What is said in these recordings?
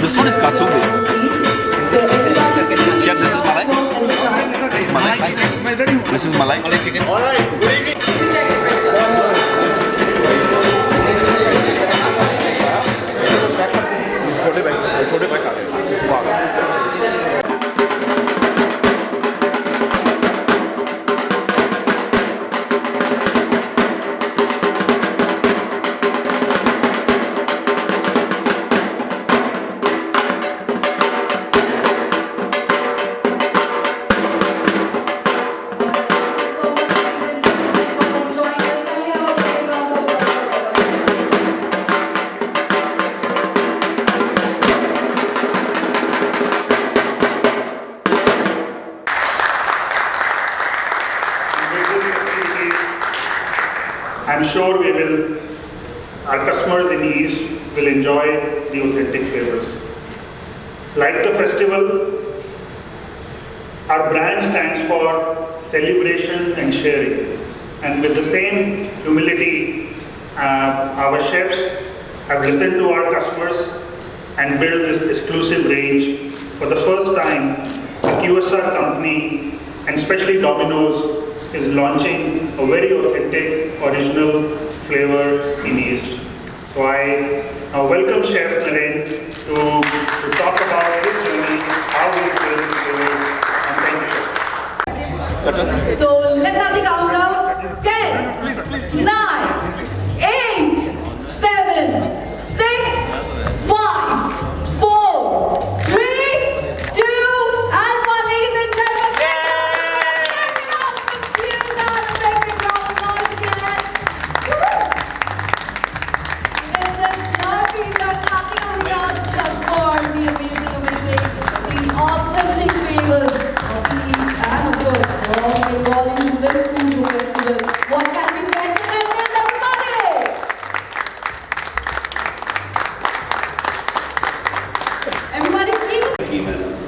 This one is Kasundi. Chef, this is Malai. This is Malai chicken. This is Malai chicken. Alright, good evening. I'm sure our customers in East will enjoy the authentic flavors. Like the festival, our brand stands for celebration and sharing. And with the same humility, our chefs have listened to our customers and built this exclusive range. For the first time, the QSR company, and especially Domino's, is launching a very authentic, original flavor in East. So I welcome Chef Naren to talk about his journey, how he built flavors, and thank you, Chef. So let's have the countdown. 10, 9, 8, 7, 6, 5, 4, 3, 2, and 1. Ladies and gentlemen, authentic flavors of East and of course all Bengali West Pujo Festival. What can be better than this, everybody? Everybody, please.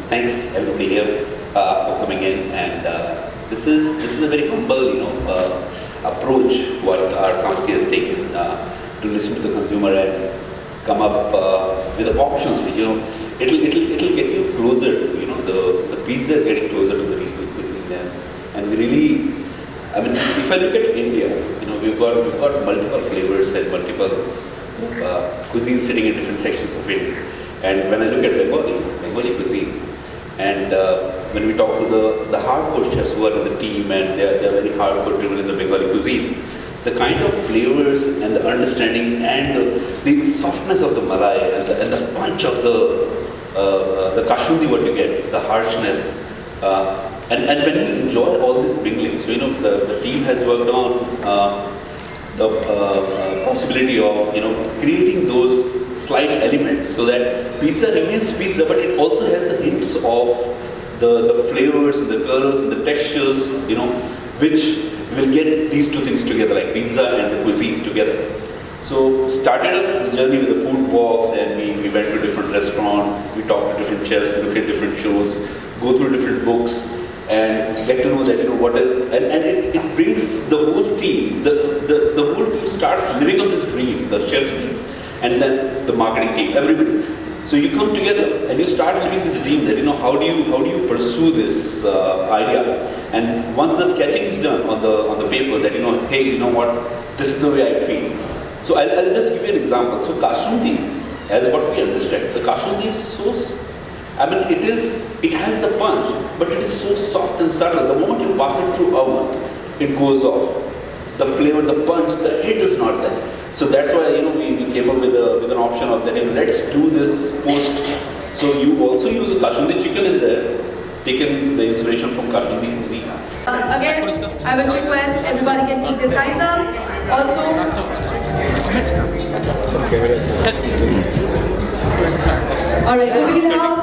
Thanks everybody here for coming in, and this is a very humble approach what our company has taken to listen to the consumer and come up with the options which it'll get you closer. The pizza is getting closer to the regional cuisine there, and we really, I mean, if I look at India, we've got multiple flavors and multiple cuisines sitting in different sections of India. And when I look at Bengali cuisine, and when we talk to the hardcore chefs who are in the team, and they're very hardcore driven in the Bengali cuisine, the kind of flavors and the understanding and the softness of the Malai and the punch of the Kasundi, what you get, the harshness, and when you enjoy all these minglings, the team has worked on the possibility of creating those slight elements so that pizza remains pizza, but it also has the hints of the flavors and the colors and the textures, which will get these two things together, like pizza and the cuisine together. So started up this journey with the food walks, and we went to different restaurants, we talked to different chefs, look at different shows, go through different books, and get to know that what is, and it brings the whole team, the whole team starts living on this dream, the chef's dream, and then the marketing team, everybody. So you come together and you start living this dream that how do you pursue this idea, and once the sketching is done on the paper that hey, what, this is the way I feel. So I'll just give you an example. So Kasundi, as what we understand, the Kasundi is so, it has the punch, but it is so soft and subtle. The moment you pass it through oven, it goes off. The flavor, the punch, the hit is not there. So that's why we came up with an option of that. Let's do this post. So you also use a Kasundi chicken in there, taken the inspiration from Kasundi cuisine. Again, I would request everybody can take their sides up. Also, alright, so we have